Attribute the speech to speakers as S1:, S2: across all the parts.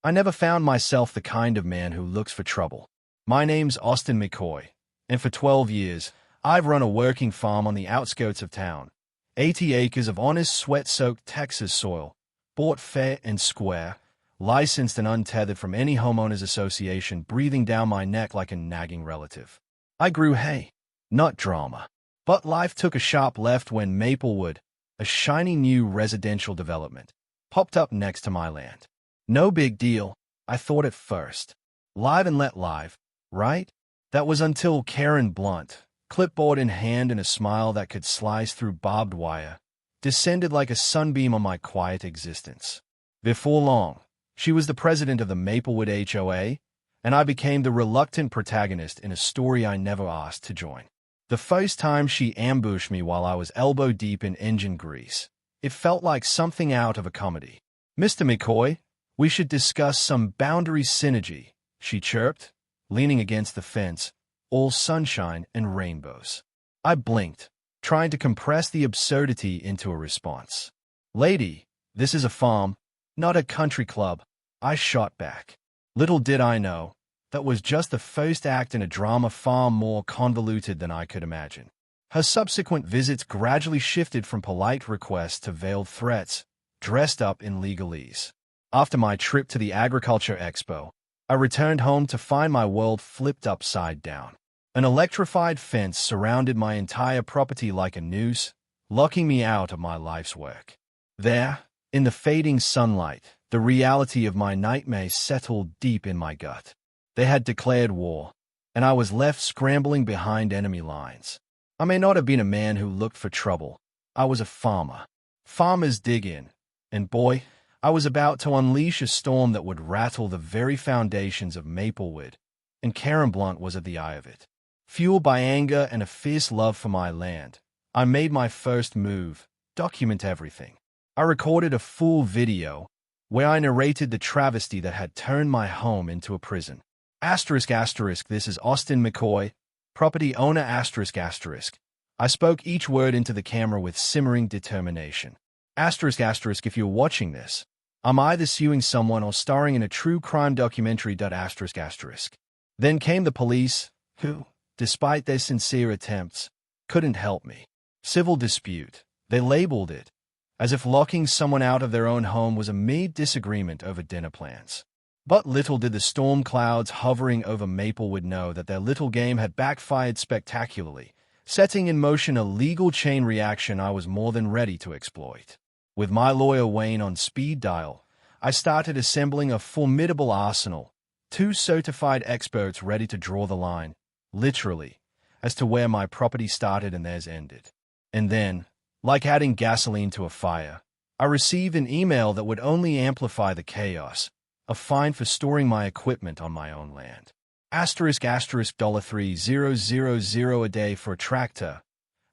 S1: I never found myself the kind of man who looks for trouble. My name's Austin McCoy, and for 12 years, I've run a working farm on the outskirts of town. 80 acres of honest, sweat-soaked Texas soil, bought fair and square, licensed and untethered from any homeowners association breathing down my neck like a nagging relative. I grew hay, not drama. But life took a sharp left when Maplewood, a shiny new residential development, popped up next to my land. No big deal, I thought at first. Live and let live, right? That was until Karen Blunt, clipboard in hand and a smile that could slice through barbed wire, descended like a sunbeam on my quiet existence. Before long, she was the president of the Maplewood HOA, and I became the reluctant protagonist in a story I never asked to join. The first time she ambushed me while I was elbow-deep in engine grease, it felt like something out of a comedy. "Mr. McCoy, we should discuss some boundary synergy," she chirped, leaning against the fence, all sunshine and rainbows. I blinked, trying to compress the absurdity into a response. "Lady, this is a farm, not a country club," I shot back. Little did I know, that was just the first act in a drama far more convoluted than I could imagine. Her subsequent visits gradually shifted from polite requests to veiled threats, dressed up in legalese. After my trip to the Agriculture Expo, I returned home to find my world flipped upside down. An electrified fence surrounded my entire property like a noose, locking me out of my life's work. There, in the fading sunlight, the reality of my nightmares settled deep in my gut. They had declared war, and I was left scrambling behind enemy lines. I may not have been a man who looked for trouble. I was a farmer. Farmers dig in, and boy, I was about to unleash a storm that would rattle the very foundations of Maplewood, and Karen Blunt was at the eye of it. Fueled by anger and a fierce love for my land, I made my first move: document everything. I recorded a full video where I narrated the travesty that had turned my home into a prison. Asterisk, asterisk, this is Austin McCoy, property owner, asterisk, asterisk. I spoke each word into the camera with simmering determination. Asterisk, asterisk, if you're watching this, I'm either suing someone or starring in a true crime documentary. Asterisk, asterisk. Then came the police, who, despite their sincere attempts, couldn't help me. Civil dispute, they labeled it, as if locking someone out of their own home was a mere disagreement over dinner plans. But little did the storm clouds hovering over Maplewood know that their little game had backfired spectacularly, setting in motion a legal chain reaction I was more than ready to exploit. With my lawyer Wayne on speed dial, I started assembling a formidable arsenal, 2 certified experts ready to draw the line, literally, as to where my property started and theirs ended. And then, like adding gasoline to a fire, I received an email that would only amplify the chaos: a fine for storing my equipment on my own land. Asterisk, asterisk, $3,000 a day for a tractor.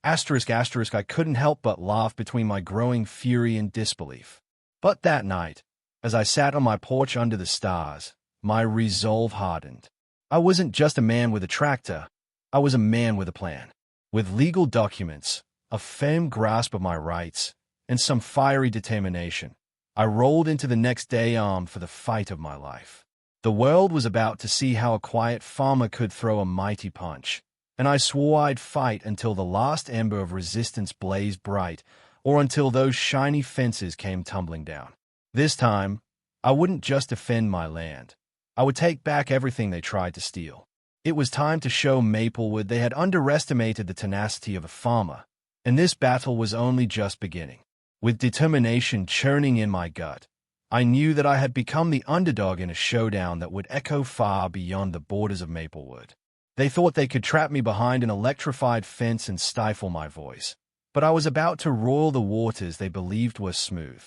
S1: Asterisk, asterisk, I couldn't help but laugh between my growing fury and disbelief. But that night, as I sat on my porch under the stars, my resolve hardened. I wasn't just a man with a tractor. I was a man with a plan. With legal documents, a firm grasp of my rights, and some fiery determination, I rolled into the next day armed for the fight of my life. The world was about to see how a quiet farmer could throw a mighty punch, and I swore I'd fight until the last ember of resistance blazed bright, or until those shiny fences came tumbling down. This time, I wouldn't just defend my land. I would take back everything they tried to steal. It was time to show Maplewood they had underestimated the tenacity of a farmer, and this battle was only just beginning. With determination churning in my gut, I knew that I had become the underdog in a showdown that would echo far beyond the borders of Maplewood. They thought they could trap me behind an electrified fence and stifle my voice, but I was about to roil the waters they believed were smooth.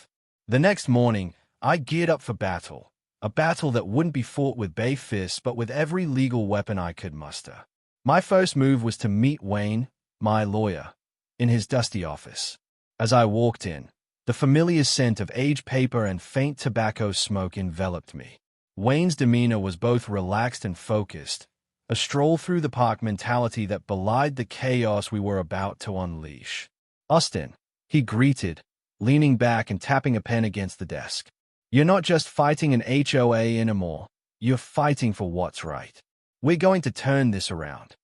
S1: The next morning, I geared up for battle, a battle that wouldn't be fought with bare fists but with every legal weapon I could muster. My first move was to meet Wayne, my lawyer, in his dusty office. As I walked in, the familiar scent of aged paper and faint tobacco smoke enveloped me. Wayne's demeanor was both relaxed and focused, a stroll-through-the-park mentality that belied the chaos we were about to unleash. "Austin," he greeted, leaning back and tapping a pen against the desk. You're not just fighting an HOA anymore. You're fighting for what's right. We're going to turn this around.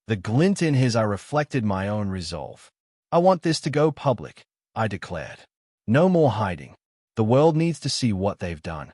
S1: The glint in his eye reflected my own resolve. I want this to go public, I declared. No more hiding. The world needs to see what they've done.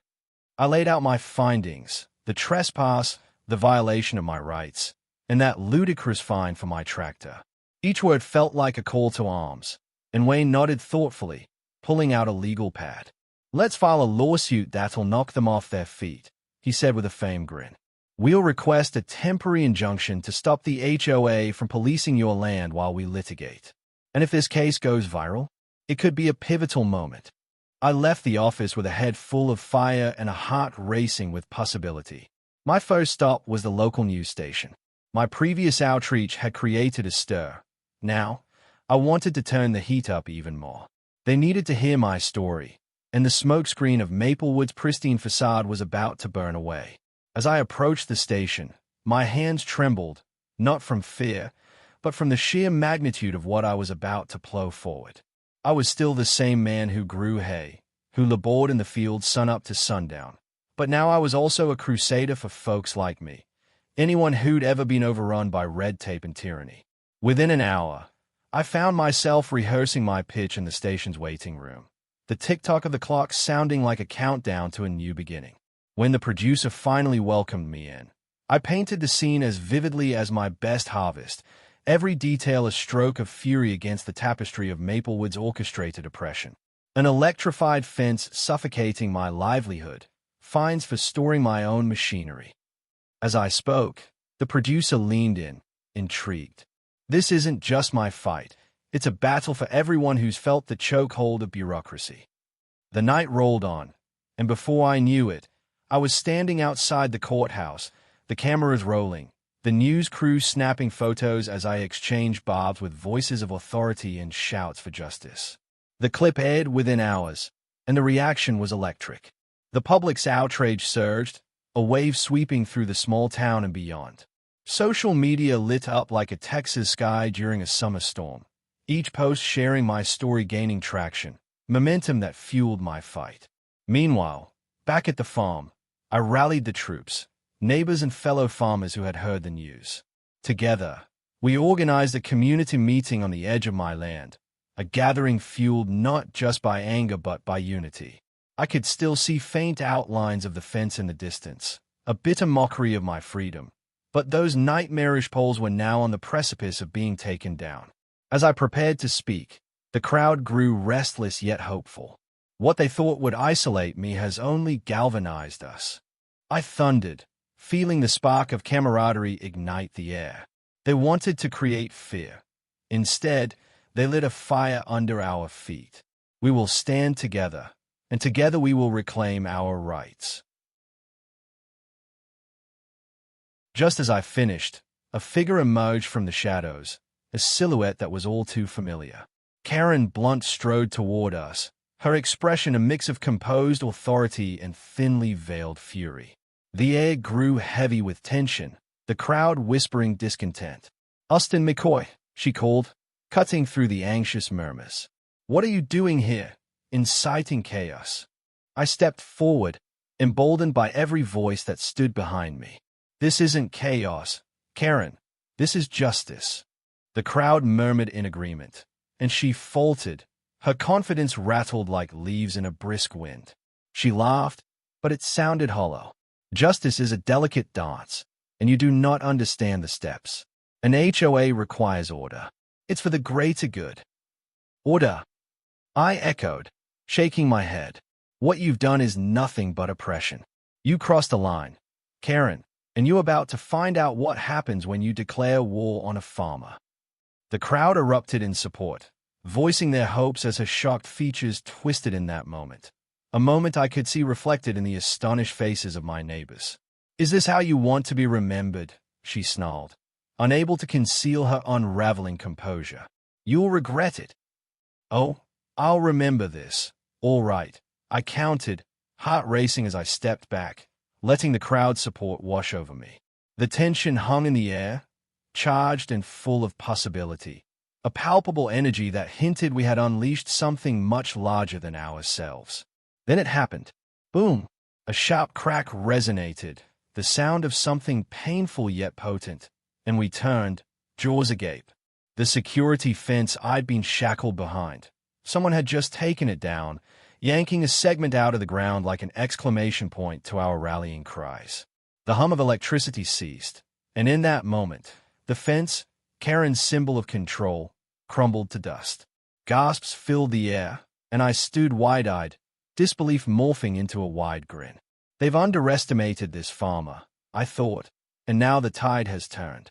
S1: I laid out my findings, the trespass, the violation of my rights, and that ludicrous fine for my tractor. Each word felt like a call to arms, and Wayne nodded thoughtfully, pulling out a legal pad. Let's file a lawsuit that'll knock them off their feet, he said with a faint grin. We'll request a temporary injunction to stop the HOA from policing your land while we litigate. And if this case goes viral, it could be a pivotal moment. I left the office with a head full of fire and a heart racing with possibility. My first stop was the local news station. My previous outreach had created a stir. Now, I wanted to turn the heat up even more. They needed to hear my story, and the smokescreen of Maplewood's pristine facade was about to burn away. As I approached the station, my hands trembled, not from fear, but from the sheer magnitude of what I was about to plow forward. I was still the same man who grew hay, who labored in the fields sunup to sundown. But now I was also a crusader for folks like me, anyone who'd ever been overrun by red tape and tyranny. Within an hour, I found myself rehearsing my pitch in the station's waiting room, the tick-tock of the clock sounding like a countdown to a new beginning. When the producer finally welcomed me in, I painted the scene as vividly as my best harvest, every detail a stroke of fury against the tapestry of Maplewood's orchestrated oppression. An electrified fence suffocating my livelihood, fines for storing my own machinery. As I spoke, the producer leaned in, intrigued. This isn't just my fight. It's a battle for everyone who's felt the chokehold of bureaucracy. The night rolled on, and before I knew it, I was standing outside the courthouse, the cameras rolling, the news crew snapping photos as I exchanged barbs with voices of authority and shouts for justice. The clip aired within hours, and the reaction was electric. The public's outrage surged, a wave sweeping through the small town and beyond. Social media lit up like a Texas sky during a summer storm, each post sharing my story gaining traction, momentum that fueled my fight. Meanwhile, back at the farm, I rallied the troops, neighbors and fellow farmers who had heard the news. Together, we organized a community meeting on the edge of my land, a gathering fueled not just by anger but by unity. I could still see faint outlines of the fence in the distance, a bitter mockery of my freedom, but those nightmarish poles were now on the precipice of being taken down. As I prepared to speak, the crowd grew restless yet hopeful. What they thought would isolate me has only galvanized us. I thundered, feeling the spark of camaraderie ignite the air. They wanted to create fear. Instead, they lit a fire under our feet. We will stand together, and together we will reclaim our rights. Just as I finished, a figure emerged from the shadows, a silhouette that was all too familiar. Karen Blunt strode toward us, her expression a mix of composed authority and thinly veiled fury. The air grew heavy with tension, the crowd whispering discontent. "Austin McCoy," she called, cutting through the anxious murmurs. "What are you doing here, inciting chaos?" I stepped forward, emboldened by every voice that stood behind me. "This isn't chaos, Karen. This is justice." The crowd murmured in agreement, and she faltered. Her confidence rattled like leaves in a brisk wind. She laughed, but it sounded hollow. "Justice is a delicate dance, and you do not understand the steps. An HOA requires order. It's for the greater good." "Order," I echoed, shaking my head. "What you've done is nothing but oppression. You crossed a line, Karen, and you're about to find out what happens when you declare war on a farmer." The crowd erupted in support, voicing their hopes as her shocked features twisted in that moment. A moment I could see reflected in the astonished faces of my neighbors. "Is this how you want to be remembered?" she snarled, unable to conceal her unraveling composure. "You'll regret it." "Oh, I'll remember this. All right," I countered, heart racing as I stepped back, letting the crowd's support wash over me. The tension hung in the air, charged and full of possibility, a palpable energy that hinted we had unleashed something much larger than ourselves. Then it happened. Boom! A sharp crack resonated, the sound of something painful yet potent, and we turned, jaws agape. The security fence I'd been shackled behind. Someone had just taken it down, yanking a segment out of the ground like an exclamation point to our rallying cries. The hum of electricity ceased, and in that moment, the fence, Karen's symbol of control, crumbled to dust. Gasps filled the air, and I stood wide-eyed, disbelief morphing into a wide grin. They've underestimated this farmer, I thought, and now the tide has turned.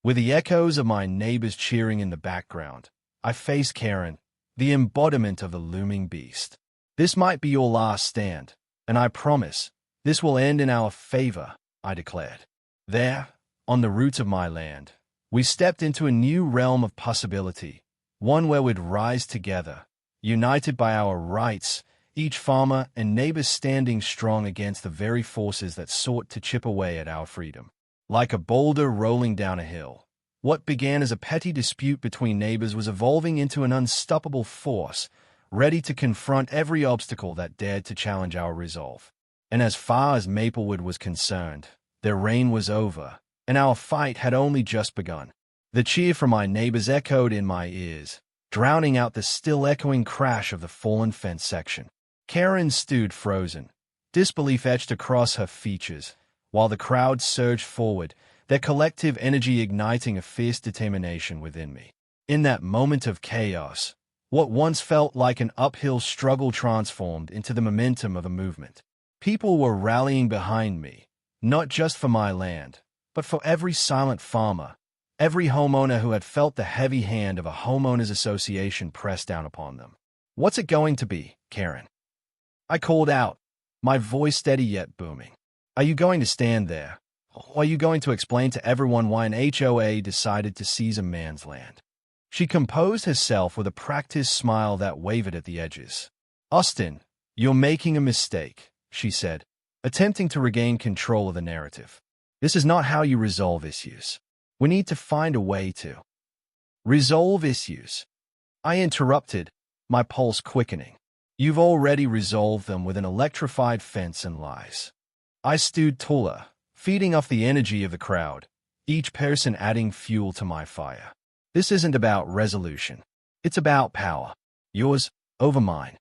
S1: With the echoes of my neighbors cheering in the background, I faced Karen, the embodiment of the looming beast. This might be your last stand, and I promise, this will end in our favor, I declared. There, on the roots of my land, we stepped into a new realm of possibility, one where we'd rise together, united by our rights, each farmer and neighbor standing strong against the very forces that sought to chip away at our freedom. Like a boulder rolling down a hill, what began as a petty dispute between neighbors was evolving into an unstoppable force, ready to confront every obstacle that dared to challenge our resolve. And as far as Maplewood was concerned, their reign was over, and our fight had only just begun. The cheer from my neighbors echoed in my ears, drowning out the still echoing crash of the fallen fence section. Karen stood frozen, disbelief etched across her features, while the crowd surged forward, their collective energy igniting a fierce determination within me. In that moment of chaos, what once felt like an uphill struggle transformed into the momentum of a movement. People were rallying behind me, not just for my land, but for every silent farmer, every homeowner who had felt the heavy hand of a homeowners association press down upon them. "What's it going to be, Karen?" I called out, my voice steady yet booming. "Are you going to stand there, or are you going to explain to everyone why an HOA decided to seize a man's land?" She composed herself with a practiced smile that wavered at the edges. "Austin, you're making a mistake," she said, attempting to regain control of the narrative. "This is not how you resolve issues. We need to find a way to resolve issues." I interrupted, my pulse quickening. "You've already resolved them with an electrified fence and lies." I stood taller, feeding off the energy of the crowd, each person adding fuel to my fire. "This isn't about resolution. It's about power. Yours over mine."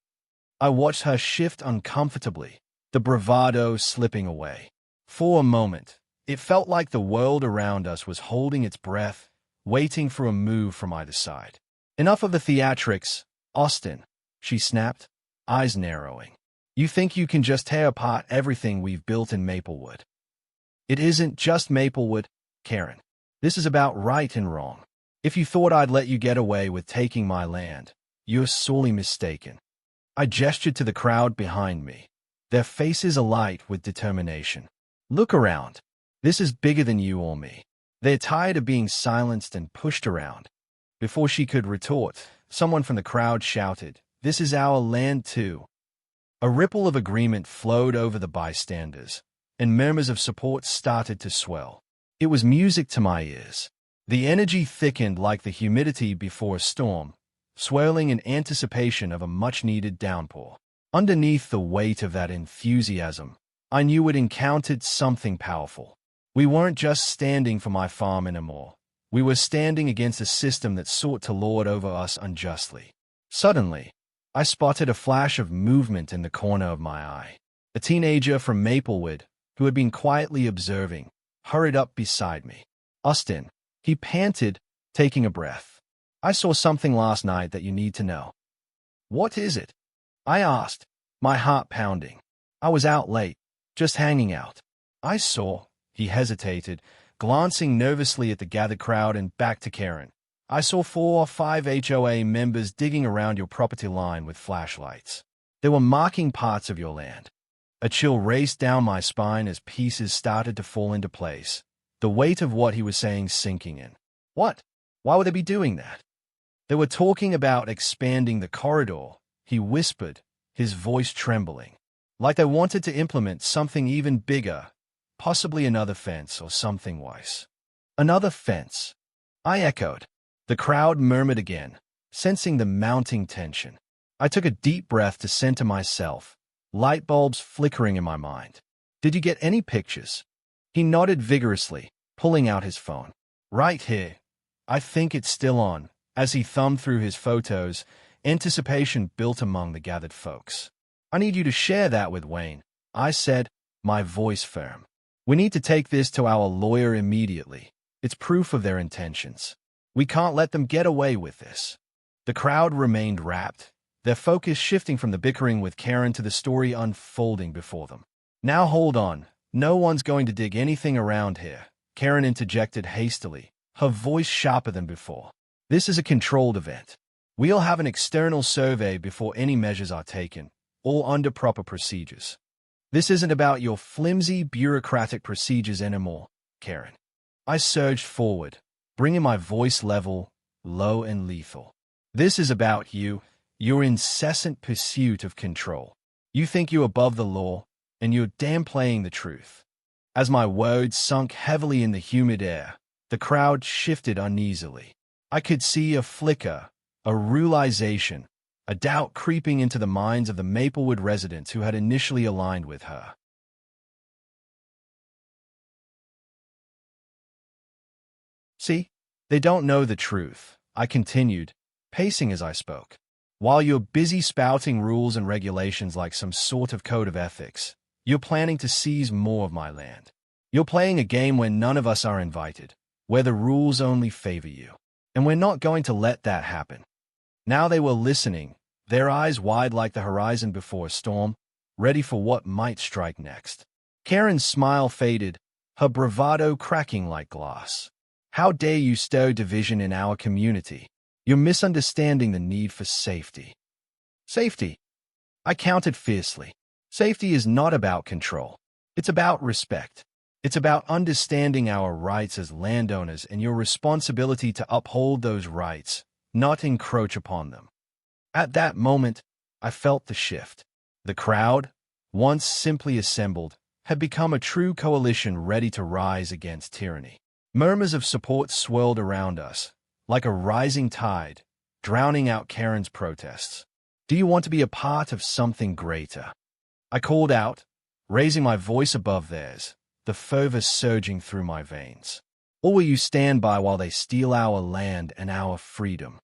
S1: I watched her shift uncomfortably, the bravado slipping away. For a moment, it felt like the world around us was holding its breath, waiting for a move from either side. "Enough of the theatrics, Austin," she snapped, eyes narrowing. "You think you can just tear apart everything we've built in Maplewood?" "It isn't just Maplewood, Karen. This is about right and wrong. If you thought I'd let you get away with taking my land, you're sorely mistaken." I gestured to the crowd behind me, their faces alight with determination. "Look around. This is bigger than you or me." They're tired of being silenced and pushed around. Before she could retort, someone from the crowd shouted, "This is our land too." A ripple of agreement flowed over the bystanders, and murmurs of support started to swell. It was music to my ears. The energy thickened like the humidity before a storm, swirling in anticipation of a much-needed downpour. Underneath the weight of that enthusiasm, I knew we'd encountered something powerful. We weren't just standing for my farm anymore. We were standing against a system that sought to lord over us unjustly. Suddenly, I spotted a flash of movement in the corner of my eye. A teenager from Maplewood, who had been quietly observing, hurried up beside me. "Austin," he panted, taking a breath. "I saw something last night that you need to know." "What is it?" I asked, my heart pounding. "I was out late, just hanging out. I saw," he hesitated, glancing nervously at the gathered crowd and back to Karen. "I saw 4 or 5 HOA members digging around your property line with flashlights. They were marking parts of your land." A chill raced down my spine as pieces started to fall into place, the weight of what he was saying sinking in. "What? Why would they be doing that?" "They were talking about expanding the corridor," he whispered, his voice trembling. "Like they wanted to implement something even bigger, possibly another fence or something worse." "Another fence?" I echoed. The crowd murmured again, sensing the mounting tension. I took a deep breath to center myself, light bulbs flickering in my mind. "Did you get any pictures?" He nodded vigorously, pulling out his phone. "Right here. I think it's still on." As he thumbed through his photos, anticipation built among the gathered folks. "I need you to share that with Wayne," I said, my voice firm. "We need to take this to our lawyer immediately. It's proof of their intentions. We can't let them get away with this." The crowd remained rapt, their focus shifting from the bickering with Karen to the story unfolding before them. "Now hold on. No one's going to dig anything around here," Karen interjected hastily, her voice sharper than before. "This is a controlled event. We'll have an external survey before any measures are taken, all under proper procedures. This isn't about your flimsy bureaucratic procedures anymore, Karen." I surged forward, bringing my voice level, low and lethal. "This is about you, your incessant pursuit of control. You think you're above the law, and you're downplaying the truth." As my words sunk heavily in the humid air, the crowd shifted uneasily. I could see a flicker, a realization, a doubt creeping into the minds of the Maplewood residents who had initially aligned with her. "See, they don't know the truth," I continued, pacing as I spoke. "While you're busy spouting rules and regulations like some sort of code of ethics, you're planning to seize more of my land. You're playing a game where none of us are invited, where the rules only favor you. And we're not going to let that happen." Now they were listening, their eyes wide like the horizon before a storm, ready for what might strike next. Karen's smile faded, her bravado cracking like glass. "How dare you stir division in our community? You're misunderstanding the need for safety." "Safety?" I countered fiercely. "Safety is not about control. It's about respect. It's about understanding our rights as landowners and your responsibility to uphold those rights, not encroach upon them." At that moment, I felt the shift. The crowd, once simply assembled, had become a true coalition ready to rise against tyranny. Murmurs of support swirled around us, like a rising tide, drowning out Karen's protests. "Do you want to be a part of something greater?" I called out, raising my voice above theirs, the fervor surging through my veins. "Or will you stand by while they steal our land and our freedom?"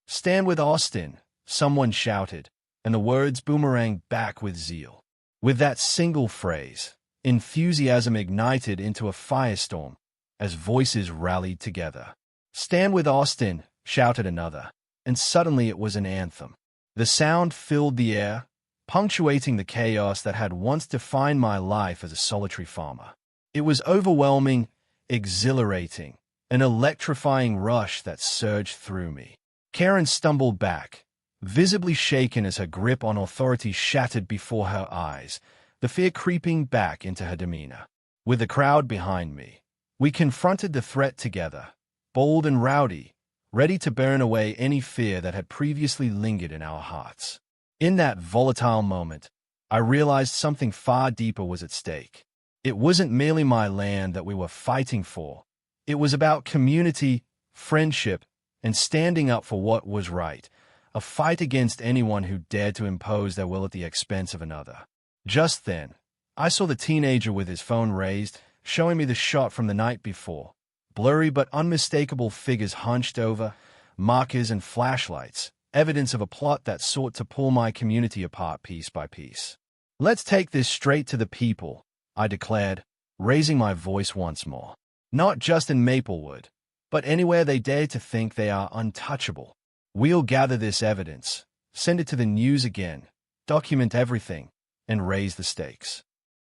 S1: "Stand with Austin," someone shouted, and the words boomeranged back with zeal. With that single phrase, enthusiasm ignited into a firestorm as voices rallied together. "Stand with Austin," shouted another, and suddenly it was an anthem. The sound filled the air, punctuating the chaos that had once defined my life as a solitary farmer. It was overwhelming, exhilarating, an electrifying rush that surged through me. Karen stumbled back, visibly shaken as her grip on authority shattered before her eyes, the fear creeping back into her demeanor. With the crowd behind me, we confronted the threat together, bold and rowdy, ready to burn away any fear that had previously lingered in our hearts. In that volatile moment, I realized something far deeper was at stake. It wasn't merely my land that we were fighting for. It was about community, friendship, and standing up for what was right, a fight against anyone who dared to impose their will at the expense of another. Just then, I saw the teenager with his phone raised, showing me the shot from the night before. Blurry but unmistakable figures hunched over, markers and flashlights, evidence of a plot that sought to pull my community apart piece by piece. "Let's take this straight to the people," I declared, raising my voice once more. "Not just in Maplewood, but anywhere they dare to think they are untouchable. We'll gather this evidence, send it to the news again, document everything, and raise the stakes."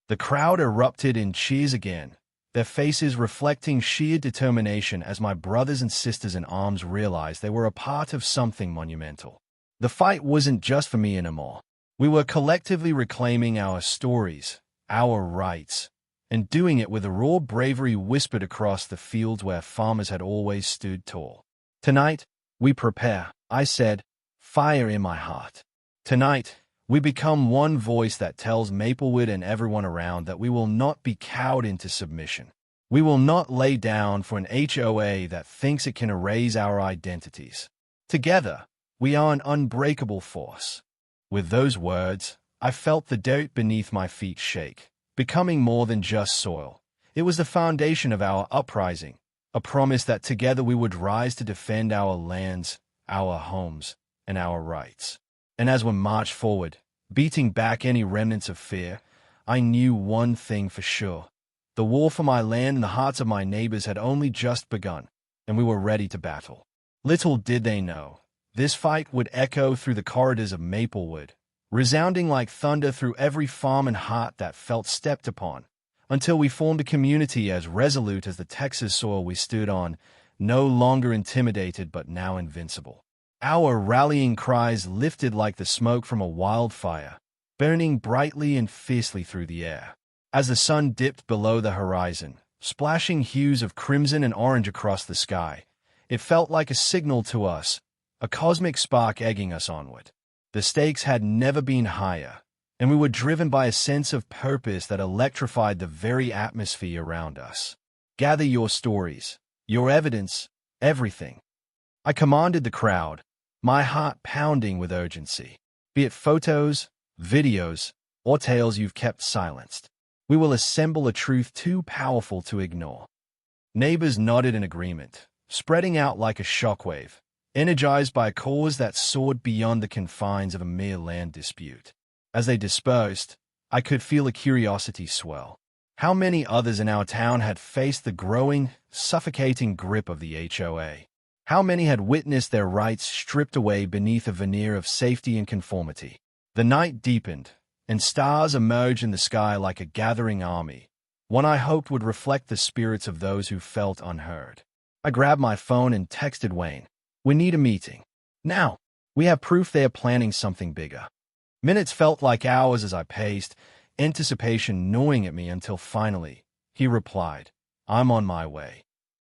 S1: The crowd erupted in cheers again, their faces reflecting sheer determination as my brothers and sisters in arms realized they were a part of something monumental. The fight wasn't just for me anymore. We were collectively reclaiming our stories, our rights, and doing it with a raw bravery whispered across the fields where farmers had always stood tall. "Tonight, we prepare," I said, fire in my heart. "Tonight, we become one voice that tells Maplewood and everyone around that we will not be cowed into submission. We will not lay down for an HOA that thinks it can erase our identities. Together, we are an unbreakable force." With those words, I felt the dirt beneath my feet shake, becoming more than just soil. It was the foundation of our uprising, a promise that together we would rise to defend our lands, our homes, and our rights. And as we marched forward, beating back any remnants of fear, I knew one thing for sure. The war for my land and the hearts of my neighbors had only just begun, and we were ready to battle. Little did they know, this fight would echo through the corridors of Maplewood, resounding like thunder through every farm and heart that felt stepped upon, until we formed a community as resolute as the Texas soil we stood on, no longer intimidated but now invincible. Our rallying cries lifted like the smoke from a wildfire, burning brightly and fiercely through the air. As the sun dipped below the horizon, splashing hues of crimson and orange across the sky, it felt like a signal to us, a cosmic spark egging us onward. The stakes had never been higher, and we were driven by a sense of purpose that electrified the very atmosphere around us. Gather your stories, your evidence, everything. I commanded the crowd, my heart pounding with urgency. Be it photos, videos, or tales you've kept silenced. We will assemble a truth too powerful to ignore. Neighbors nodded in agreement, spreading out like a shockwave, energized by a cause that soared beyond the confines of a mere land dispute. As they dispersed, I could feel a curiosity swell. How many others in our town had faced the growing, suffocating grip of the HOA? How many had witnessed their rights stripped away beneath a veneer of safety and conformity? The night deepened, and stars emerged in the sky like a gathering army, one I hoped would reflect the spirits of those who felt unheard. I grabbed my phone and texted Wayne, "We need a meeting. Now, we have proof they are planning something bigger." Minutes felt like hours as I paced, anticipation gnawing at me until finally, he replied, "I'm on my way."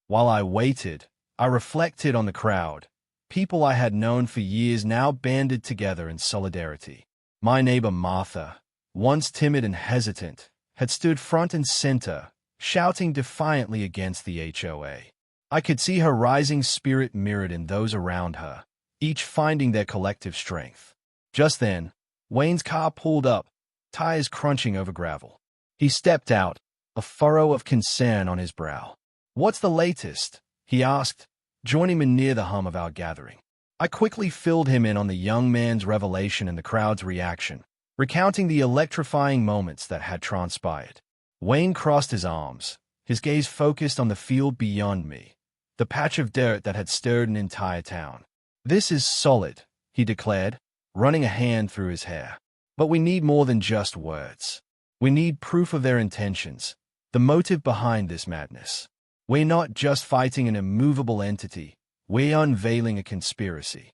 S1: While I waited, I reflected on the crowd. People I had known for years now banded together in solidarity. My neighbor Martha, once timid and hesitant, had stood front and center, shouting defiantly against the HOA. I could see her rising spirit mirrored in those around her, each finding their collective strength. Just then, Wayne's car pulled up, tires crunching over gravel. He stepped out, a furrow of concern on his brow. "What's the latest?" he asked, joining me near the hum of our gathering. I quickly filled him in on the young man's revelation and the crowd's reaction, recounting the electrifying moments that had transpired. Wayne crossed his arms, his gaze focused on the field beyond me, the patch of dirt that had stirred an entire town. "This is solid," he declared, running a hand through his hair. "But we need more than just words. We need proof of their intentions, the motive behind this madness. We're not just fighting an immovable entity, we're unveiling a conspiracy."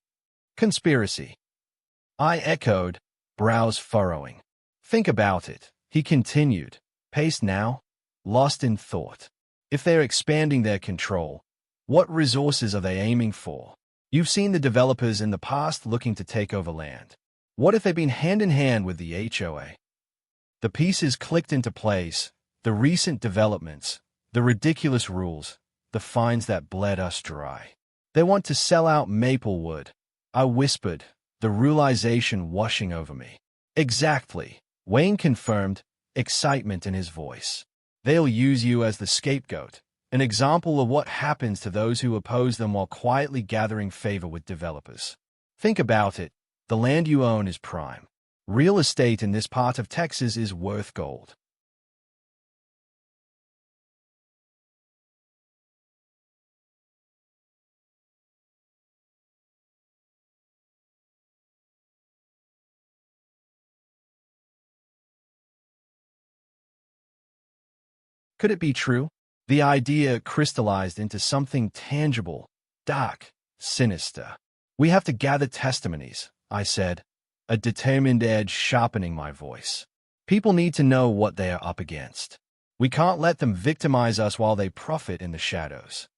S1: "Conspiracy?" I echoed, brows furrowing. "Think about it," he continued, paced now, lost in thought. "If they're expanding their control, what resources are they aiming for? You've seen the developers in the past looking to take over land. What if they've been hand in hand with the HOA? The pieces clicked into place, the recent developments, the ridiculous rules, the fines that bled us dry. They want to sell out Maplewood," I whispered, the realization washing over me. "Exactly," Wayne confirmed, excitement in his voice. "They'll use you as the scapegoat, an example of what happens to those who oppose them while quietly gathering favor with developers. Think about it, the land you own is prime. Real estate in this part of Texas is worth gold. Could it be true? The idea crystallized into something tangible, dark, sinister. "We have to gather testimonies," I said, a determined edge sharpening my voice. "People need to know what they are up against. We can't let them victimize us while they profit in the shadows."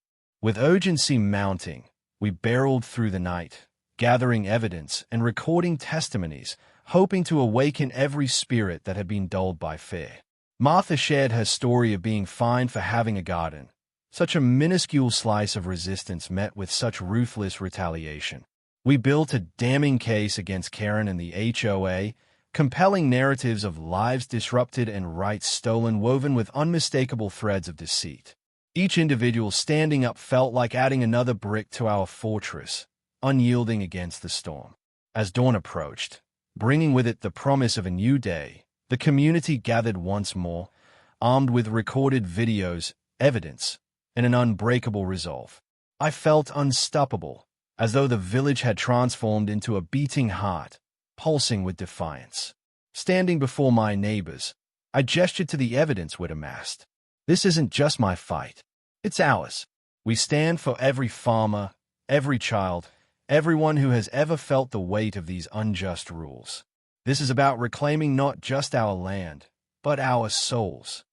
S1: With urgency mounting, we barreled through the night, gathering evidence and recording testimonies, hoping to awaken every spirit that had been dulled by fear. Martha shared her story of being fined for having a garden, such a minuscule slice of resistance met with such ruthless retaliation. We built a damning case against Karen and the HOA, compelling narratives of lives disrupted and rights stolen woven with unmistakable threads of deceit. Each individual standing up felt like adding another brick to our fortress, unyielding against the storm. As dawn approached, bringing with it the promise of a new day, the community gathered once more, armed with recorded videos, evidence, and an unbreakable resolve. I felt unstoppable, as though the village had transformed into a beating heart, pulsing with defiance. Standing before my neighbors, I gestured to the evidence we'd amassed. This isn't just my fight. It's ours. We stand for every farmer, every child, everyone who has ever felt the weight of these unjust rules. This is about reclaiming not just our land, but our souls.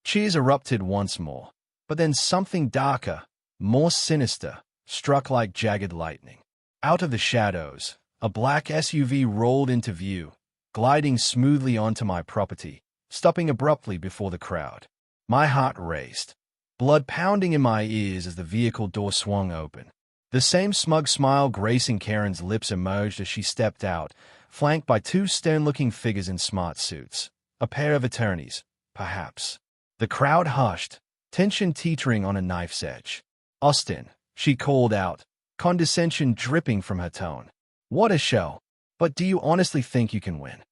S1: Cheers erupted once more, but then something darker, more sinister, struck like jagged lightning. Out of the shadows, a black SUV rolled into view, gliding smoothly onto my property, stopping abruptly before the crowd. My heart raced, blood pounding in my ears as the vehicle door swung open. The same smug smile gracing Karen's lips emerged as she stepped out, flanked by two stern-looking figures in smart suits. A pair of attorneys, perhaps. The crowd hushed, tension teetering on a knife's edge. "Austin," she called out, condescension dripping from her tone. "What a show. But do you honestly think you can win?"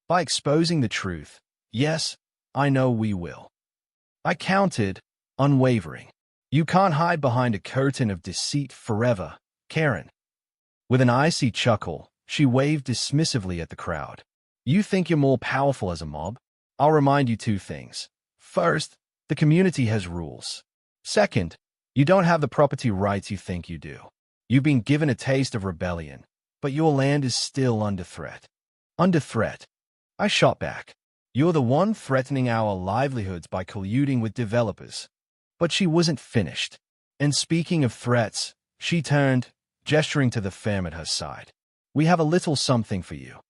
S1: "By exposing the truth, yes, I know we will." I countered, unwavering. "You can't hide behind a curtain of deceit forever, Karen." With an icy chuckle, she waved dismissively at the crowd. "You think you're more powerful as a mob? I'll remind you two things. First, the community has rules. Second, you don't have the property rights you think you do. You've been given a taste of rebellion, but your land is still under threat." "Under threat?" I shot back. "You're the one threatening our livelihoods by colluding with developers." But she wasn't finished. And speaking of threats, she turned, gesturing to the firm at her side. "We have a little something for you."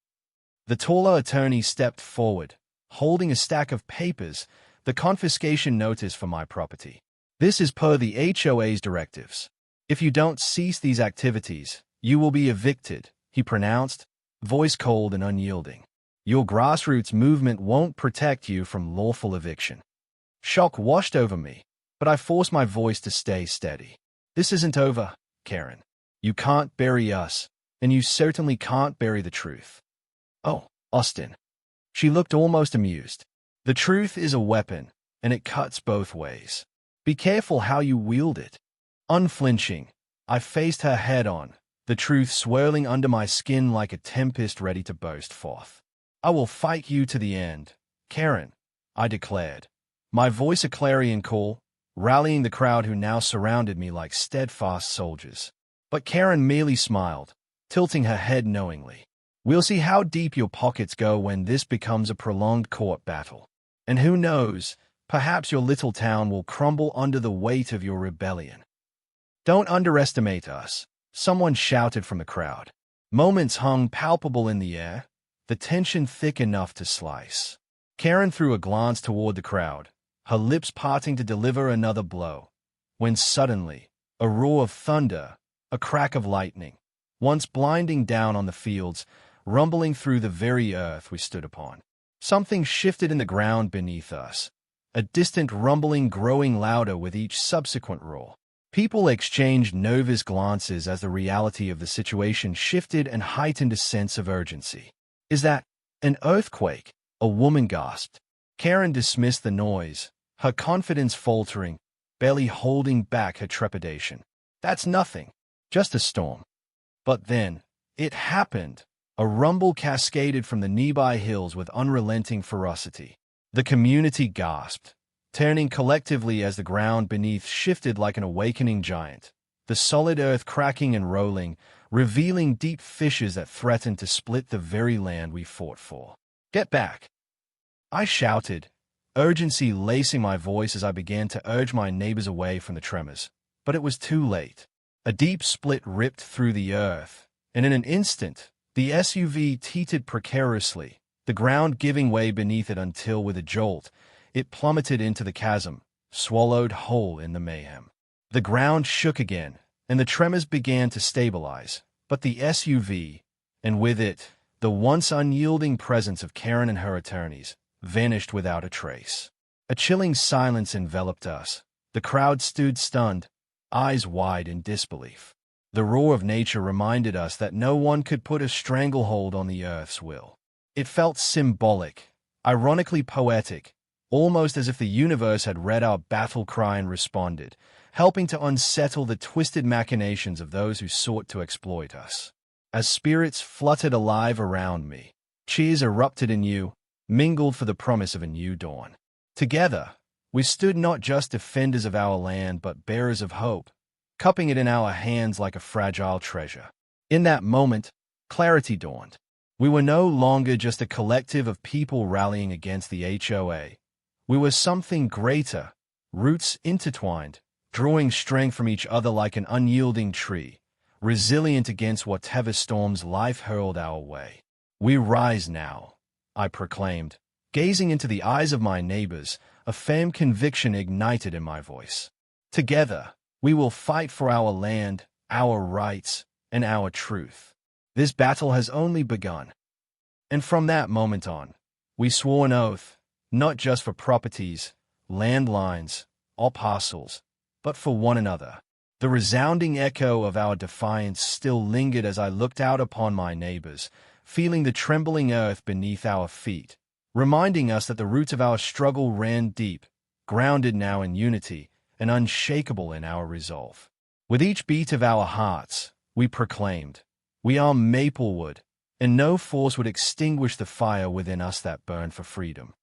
S1: The taller attorney stepped forward, holding a stack of papers, the confiscation notice for my property. "This is per the HOA's directives. If you don't cease these activities, you will be evicted," he pronounced, voice cold and unyielding. "Your grassroots movement won't protect you from lawful eviction." Shock washed over me, but I forced my voice to stay steady. "This isn't over, Karen. You can't bury us, and you certainly can't bury the truth." "Oh, Austin." She looked almost amused. "The truth is a weapon, and it cuts both ways. Be careful how you wield it." Unflinching, I faced her head-on, the truth swirling under my skin like a tempest ready to burst forth. "I will fight you to the end, Karen," I declared, my voice a clarion call, rallying the crowd who now surrounded me like steadfast soldiers. But Karen merely smiled, tilting her head knowingly. "We'll see how deep your pockets go when this becomes a prolonged court battle. And who knows, perhaps your little town will crumble under the weight of your rebellion." "Don't underestimate us," someone shouted from the crowd. Moments hung palpable in the air, the tension thick enough to slice. Karen threw a glance toward the crowd, her lips parting to deliver another blow, when suddenly, a roar of thunder, a crack of lightning, once blinding down on the fields, rumbling through the very earth we stood upon. Something shifted in the ground beneath us, a distant rumbling growing louder with each subsequent roar. People exchanged nervous glances as the reality of the situation shifted and heightened a sense of urgency. "Is that an earthquake?" a woman gasped. Karen dismissed the noise, her confidence faltering, barely holding back her trepidation. "That's nothing, just a storm." But then, it happened. A rumble cascaded from the nearby hills with unrelenting ferocity. The community gasped, turning collectively as the ground beneath shifted like an awakening giant, the solid earth cracking and rolling, revealing deep fissures that threatened to split the very land we fought for. "Get back!" I shouted, urgency lacing my voice as I began to urge my neighbors away from the tremors. But it was too late. A deep split ripped through the earth, and in an instant, the SUV teetered precariously, the ground giving way beneath it until, with a jolt, it plummeted into the chasm, swallowed whole in the mayhem. The ground shook again, and the tremors began to stabilize, but the SUV, and with it, The once unyielding presence of Karen and her attorneys vanished without a trace. A chilling silence enveloped us. The crowd stood stunned, eyes wide in disbelief. The roar of nature reminded us that no one could put a stranglehold on the earth's will. It felt symbolic, ironically poetic, almost as if the universe had read our battle cry and responded, helping to unsettle the twisted machinations of those who sought to exploit us. As spirits fluttered alive around me, cheers erupted anew, mingled for the promise of a new dawn. Together, we stood not just defenders of our land but bearers of hope, cupping it in our hands like a fragile treasure. In that moment, clarity dawned. We were no longer just a collective of people rallying against the HOA. We were something greater, roots intertwined, drawing strength from each other like an unyielding tree, resilient against whatever storms life hurled our way. We rise now, I proclaimed, gazing into the eyes of my neighbors, a firm conviction ignited in my voice. Together, we will fight for our land, our rights, and our truth. This battle has only begun. And from that moment on, we swore an oath, not just for properties, landlines, or parcels, but for one another. The resounding echo of our defiance still lingered as I looked out upon my neighbors, feeling the trembling earth beneath our feet, reminding us that the roots of our struggle ran deep, grounded now in unity, and unshakable in our resolve. With each beat of our hearts, we proclaimed, "We are Maplewood, and no force would extinguish the fire within us that burned for freedom."